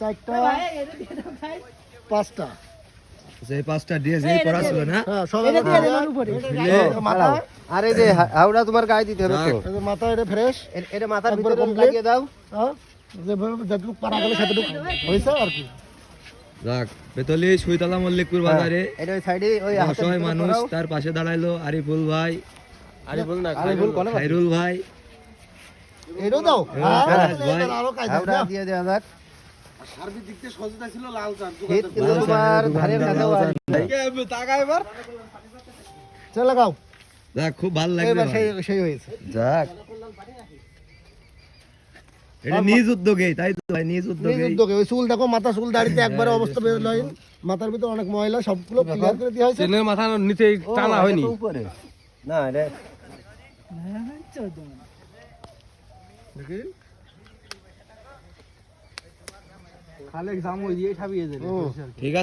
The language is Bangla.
চারটা, পাঁচটা। সেই পাঁচটা দিয়েছে পড়াছিল না হ্যাঁ, সব মাথা, আর এই যে হাওড়া তোমার গায়ে দিতে হবে তো। এই যে মাথা এটা ফ্রেশ। এটা মাথার একবারে ভিতরে complete। লাগিয়ে দাও। হ্যাঁ, যেভাবে যতটুকু পারা গেলে সেতটুকু হয়েছে আর কি। যাক বেতলি সুইতলা মল্লিকপুর বাজারে এটা ওই সাইডে ওই হাতের অসহায় ভিতরে মানুষ পরাও। তার পাশে দাঁড়াইলো আরিফুল ভাই, আরিফুল কোনে বাড়ি? খাইরুল ভাই, এটাও দাও। হ্যাঁ, ভাই। এটা আরো কাজ হাওড়া আছে। দিয়ে দেওয়া যাক। সার্বিক দিক থেকে সচেতন ছিল লাল চার শীত কিন্তু তোমার ধারের কাছেও আসবে। চল লাগাও। যাক খুব ভালো লাগছে এবার ভাই। সেই হয়েছে। যাক এটা নিজ উদ্যোগে তাই তো ভাই, নিজ নিজ উদ্যোগে উদ্যোগে ওই চুল দেখো, মাথা চুল দাড়িতে একবারে অবস্থা বেরোয়। মাথার ভিতরে অনেক ময়লা, সবগুলো ক্লিয়ার করে দেওয়া হয়েছে। মাথা নিচে টানা হয়নি উপরে না এটা খালে জাম ওই দিয়ে খাবিয়ে দেবে হুম। ঠিক আছে।